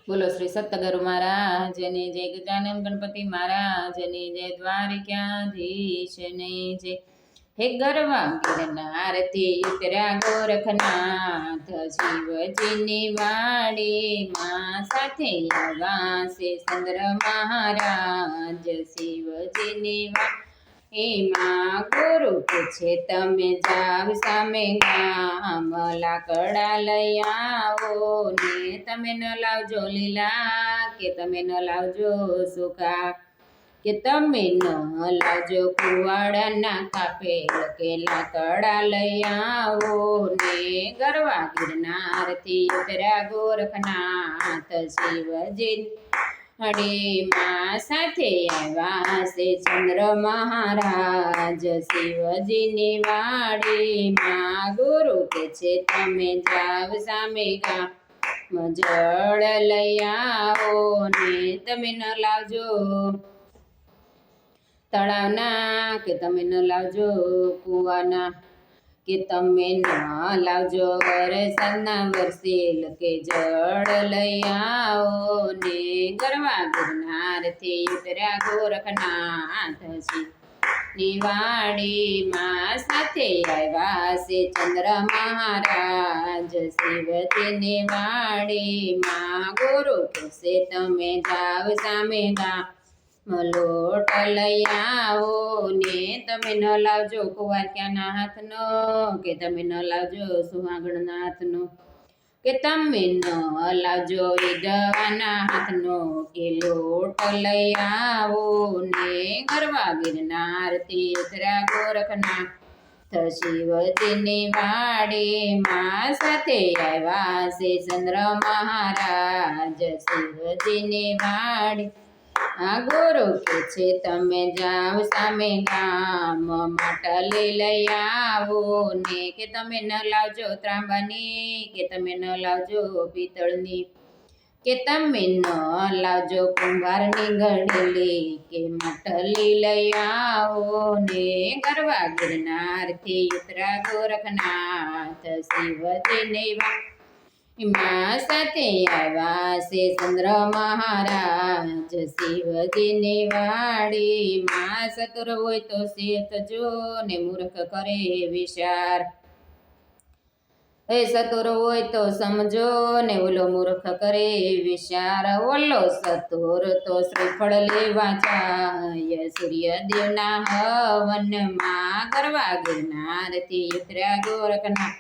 બોલો શ્રી સત્તગુરુ મહારાજની જય, ગજાનન ગણપતિ મહારાજની જય, દ્વારિકાધીશની જય. હે ગરવા ગિરનારથી ઉતર્યા ગોરખનાથ, શિવજીની વાડીમાં સાથે આવ્યા છે ચંદ્ર મહારાજ. શિવજીની એમાં ગુરુ પૂછે તમે જાવ સામે ગામ, લાકડા લઈ આવો ને તમે ન લાવજો લીલા, કે તમે ન લાવજો સુકા, કે તમે ન લાવજો કુવાડાના કાપેલ, કે લાકડા લઈ આવો ને. ગરવા ગિરનારથી ઉતર્યા ગોરખનાથ, શિવજી માં સાથે આવ્યા છે ચંદ્ર મહારાજ. શિવજીની વાડીમાં ગુરુ કે છે તમે જાવ સામે ગામ, જળ લઈ આવો ને તમે ન લાવજો તળાવના, કે તમે ન લાવજો કુવાના, કે તમે ન લાવજો વરસાદના વરસેલ, કે જળ લઈ આવો ને. ગરવા ગિરનારથી ઉતર્યા ગોરખનાથ, શિવની વાડીમાં સાથે આવ્યા છે ચંદ્ર મહારાજ. શિવજીની વાડીમાં ગુરુ કહેશે તમે જાવ સામે ગામ, લોટ લઈ આવો ને તમે ન લાવજો કુંવારિયાના હાથનો, કે તમે ન લાવજો સુહાગણના હાથનો, કે તમે ન લાવજો વિધવાના હાથનો, કે લોટ લઈ આવો ને. ગરવા ગિરનારથી ઉતર્યા ગોરખનાથ, શિવજીની વાડીમાં સાથે આવ્યા છે ચંદ્ર મહારાજ. શિવજીની વાડી ગુરુ કે છે તમે જાવ સામે ગામ, માટલી લઈ આવો ને, કે તમે ન લાવજો ત્રાંબાની, કે તમે ન લાવજો પિત્તળની, કે તમે ન લાવજો કુંભારની ઘડેલી, કે માટલી લઈ આવો ને. ગરવા ગિરનારથી ઉતર્યા ગોરખનાથ, શિવજીની માં સાથે આવ્યા છે ચંદ્ર મહારાજ. શિવજીની વાડીમાં ચતુર હોય તો શેતજો ને મૂર્ખ કરે વિચાર, એ ચતુર હોય તો સમજો ને ઓલો મૂર્ખ કરે વિચાર. ઓલો ચતુર તો શ્રીફળ લેવા જાય સૂર્યદેવના હવનમાં. ગરવા ગિરનારથી ઉતર્યા ગોરખનાથ,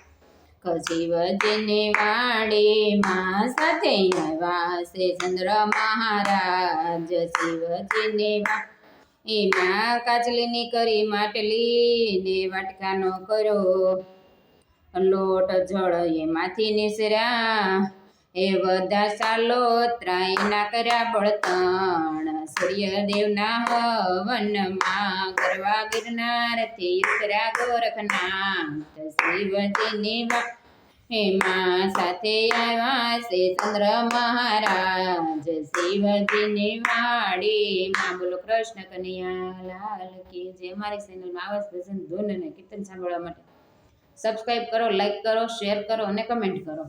શિવજીની વાડીમાં સાથે આવ્યા છે ચંદ્ર મહારાજ. શિવજીની વાડીમાં કાચલીની કરી માટલી ને વાટકાનો કર્યો લોટ, જળ એમાંથી નિસર્યા એ બધા ચાલો ત્રાઈના કર્યા બળતણ, સૂર્યદેવના હવનમાં. ગરવા ગિરનારથી ઉતર્યા ગોરખનાથ, શિવજીની એમાં સાથે આવ્યા છે ચંદ્ર મહારાજ. શિવજીની વાડીમાં. બોલો કૃષ્ણ કનૈયા લાલ કી જય. અમારી ચેનલમાં આવાજ ભજન ધૂન અને કીર્તન સાંભળવા માટે સબસ્ક્રાઇબ કરો, લાઈક કરો, શેર કરો અને કમેન્ટ કરો.